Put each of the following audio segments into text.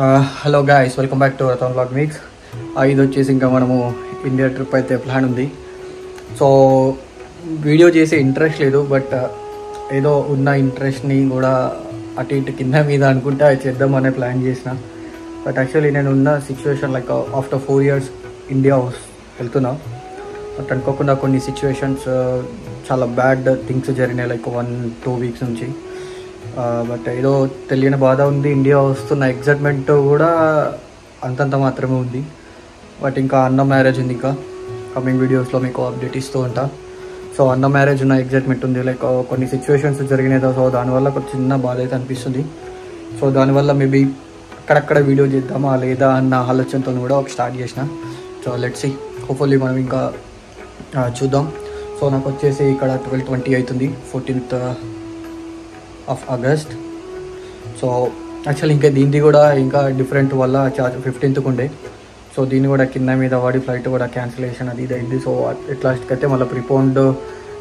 Hello guys, welcome back to Ratan vlog mix. ఇది వచ్చేసి ఇంకా మనము ఇండియా ట్రిప్ అయితే ప్లాన్ ఉంది. సో వీడియో చేసే ఇంట్రెస్ట్ లేదు, బట్ ఏదో ఉన్న ఇంట్రెస్ట్ని కూడా అటు ఇటు కింద మీద అనుకుంటే అది చేద్దామనే ప్లాన్ చేసిన. బట్ యాక్చువల్లీ నేను ఉన్న situation like after 4 years India వెళ్తున్నా. బట్ అనుకోకుండా కొన్ని సిచ్యువేషన్స్ చాలా బ్యాడ్ థింగ్స్ జరిగినాయి, లైక్ 1-2 weeks నుంచి. బట్ ఏదో తెలియని బాధ ఉంది. ఇండియా వస్తున్న ఎగ్జైట్మెంట్ కూడా అంతంత మాత్రమే ఉంది. బట్ ఇంకా అన్న మ్యారేజ్ ఉంది, ఇంకా కమింగ్ వీడియోస్లో మీకు అప్డేట్ ఇస్తూ ఉంటా. సో అన్న మ్యారేజ్ ఉన్న ఎగ్జైట్మెంట్ ఉంది, లైక్ కొన్ని సిచ్యువేషన్స్ జరిగినాయి. సో దానివల్ల ఒక చిన్న బాధ అయితే అనిపిస్తుంది. సో దానివల్ల మేబీ అక్కడక్కడ వీడియో చేద్దామా లేదా అన్న ఆలోచనతో కూడా ఒక స్టార్ట్ చేసిన. సో లెట్స్ సీ, హోప్ఫుల్లీ మనం ఇంకా చూద్దాం. సో నాకు వచ్చేసి ఇక్కడ 12:20 అవుతుంది, 14th of August. So actually ఇంకా దీనిది కూడా ఇంకా డిఫరెంట్ వల్ల 15th ఉండే. సో దీన్ని కూడా కింద మీద వాడి ఫ్లైట్ కూడా క్యాన్సిలేషన్ అది ఇది అయింది. సో ఎట్ లాస్ట్కి అయితే మళ్ళీ ప్రిపోన్డ్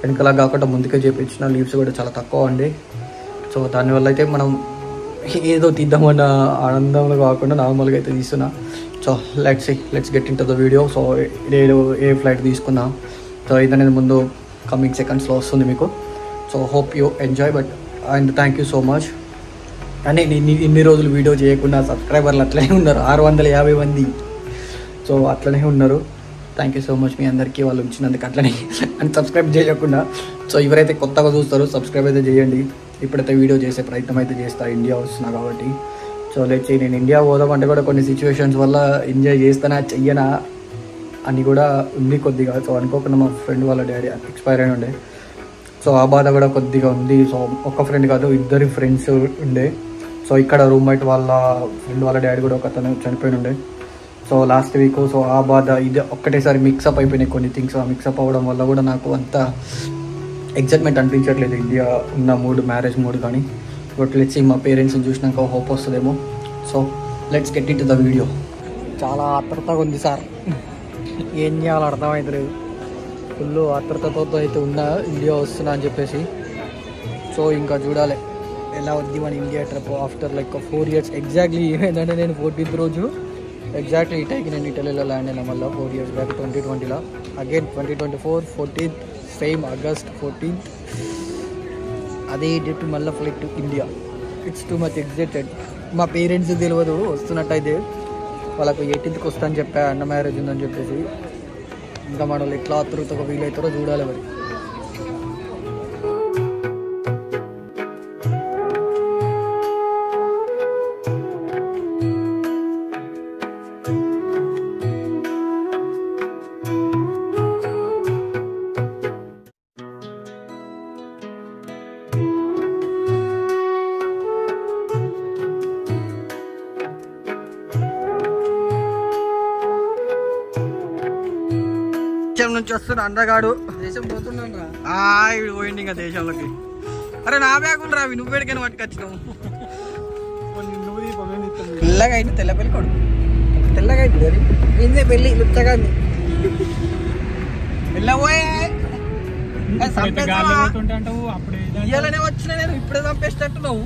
వెనకలా కాకుండా ముందుకే చేయించిన లీవ్స్ కూడా చాలా తక్కువ ఉండే. సో దానివల్ల అయితే మనం ఏదో తీద్దామన్న ఆనందంలో కాకుండా నార్మల్గా అయితే తీస్తున్నా. So let's get in to the video. So నేను ఏ ఫ్లైట్ తీసుకున్నా, సో ఇదనేది ముందు కమింగ్ సెకండ్స్లో వస్తుంది మీకు. So hope you enjoy but and thank you so much. అని ఇన్ని రోజులు వీడియో చేయకుండా సబ్స్క్రైబర్లు అట్లనే ఉన్నారు, 650 మంది. సో అట్లనే ఉన్నారు. థ్యాంక్ యూ సో మచ్ మీ అందరికీ, వాళ్ళు ఉంచినందుకు అట్లనే. అండ్ సబ్స్క్రైబ్ చేయకుండా సో ఎవరైతే కొత్తగా చూస్తారో సబ్స్క్రైబ్ అయితే చేయండి. ఇప్పుడైతే వీడియో చేసే ప్రయత్నం అయితే చేస్తా, ఇండియా వస్తున్నా కాబట్టి. సో లేచి నేను ఇండియా పోదామంటే కూడా కొన్ని సిచ్యువేషన్స్ వల్ల ఎంజాయ్ చేస్తానా చెయ్యనా అని కూడా ఉంది కొద్దిగా. సో అనుకోకుండా మా ఫ్రెండ్ వాళ్ళ డాడీ ఎక్స్పైర్ అయిన ఉండే. సో ఆ బాధ కూడా కొద్దిగా ఉంది. సో ఒక్క ఫ్రెండ్ కాదు, 2 ఫ్రెండ్స్ ఉండే. సో ఇక్కడ రూమ్మేట్ వాళ్ళ ఫ్రెండ్ వాళ్ళ డాడీ కూడా ఒక అతను చనిపోయి ఉండే. So last week. సో ఆ బాధ ఇది ఒక్కటేసారి మిక్సప్ అయిపోయినాయి కొన్ని థింగ్స్. ఆ మిక్సప్ అవ్వడం వల్ల కూడా నాకు అంత ఎగ్జైట్మెంట్ అనిపించట్లేదు ఇండియా ఉన్న మ్యారేజ్ మూడ్ కానీ. బట్ లెట్స్ సీ, మా పేరెంట్స్ని చూసినాక హోప్ వస్తుందేమో. So let's get in to the video. చాలా ఆత్రుతగా ఉంది సార్, ఏం చేయాలో అర్థమవుతలేదు. ఫుల్ ఆత్రుతతో అయితే ఉన్నా ఇండియా వస్తున్నా అని చెప్పేసి. సో ఇంకా చూడాలి ఎలా వద్ది మన India trip after like 4 years. Exactly ఏమైందంటే నేను 14th రోజు ఎగ్జాక్ట్లీ ఇటాకి నేను ఇటలీలో ల్యాండ్ అయినా మళ్ళీ 4 years బ్యాక్ 2020లో. Again 2024 14th same August 14th అదే డేట్ మళ్ళీ flight to India. It's too much excited. మా పేరెంట్స్ తెలియదు వస్తున్నట్టయితే, వాళ్ళకు 18th వస్తా అని చెప్పా, అన్న మ్యారేజ్ ఉందని చెప్పేసి. ఇంకా మనలు ఎట్లా ఆతృతగా వీలవుతారో చూడాలి మరి. దేశం నుంచి వస్తున్నా అందగాడు. దేశం పోతున్నాను రా, ఇవి పోయింది ఇంకా దేశంలోకి. అరే నా బ్యాగులు రావి, నువ్వు వేడికైనా పట్టుకొచ్చినావు. పిల్లగా అయింది, తెల్ల పెళ్ళి కొడు తెల్లగా అయింది. అది ఇందే పెళ్ళి లుచ్చగా వెళ్ళబోయే ఇయ్యాలనే వచ్చిన నేను, ఇప్పుడే చంపేసేటట్టున్నావు.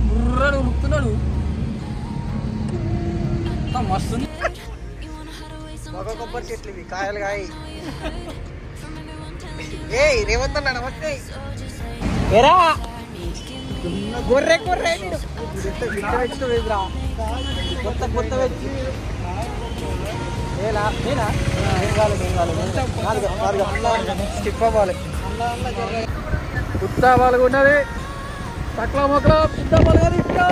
బుర్రను ఉరుకుతున్నాడు మస్తు. ఒక కొబ్బరి చెట్లు ఇవి, కాయలు కాయ. ఏ రేవంత్ అన్న నమస్తే. ఏరా గొర్రె గొర్రె వచ్చిరా, కొత్త కొత్త వచ్చి స్టిప్ అవ్వాలి. కుత్తా వాళ్ళు ఉన్నది తక్కువ మొక్కలు కుత్తా వాళ్ళు కానీ ఇంకా.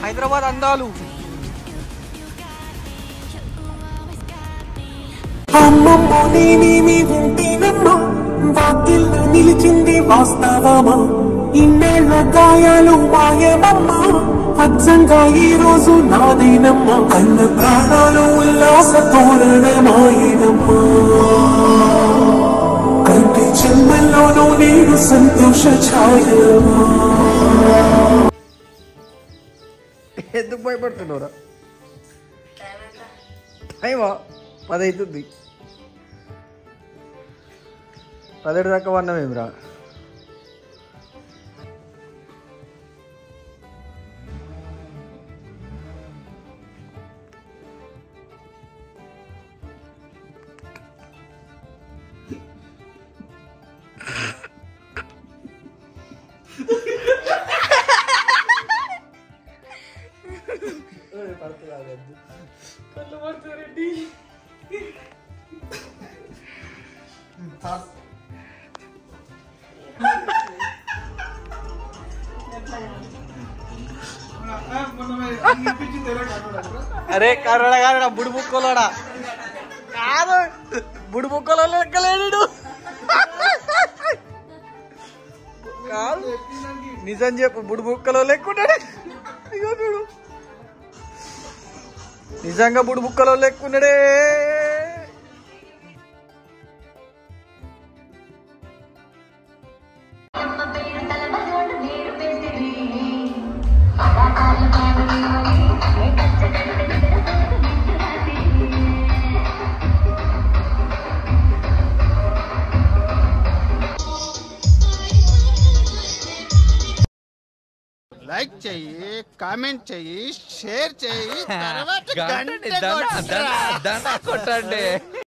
హైదరాబాద్ అందాలు. నిలిచింది వాస్తవమా, ఇన్నేళ్ల గాయాలు మాయమమ్మా, అచ్చంగా ఈ రోజు నాదేనమ్మా, అన్న ప్రాణాలు ఉల్లాస తోరణమాయనమ్మా, కంటి చెమ్మల్లోనూ నేను సంతోష ఛాయమా. ఎందుకు భయపడుతున్నారా? టైమా 10 అవుతుంది. 10 దాకా వన్నమేమిరా. కళ్ళు పడుతుంది. అరే కర్రడా కాదు బుడి బుక్కలోడా కాదు బుడి బుక్కలో లెక్కలేడు కాదు నిజం చెప్పు బుడి బుక్కలో లెక్కుంటాడు. ఇగో చూడు నిజంగా బుడి బుక్కలో లెక్కున్నాడే. లైక్ చెయ్యి, కామెంట్ చెయ్యి, షేర్ చెయ్యి, తర్వాత కొట్టండి.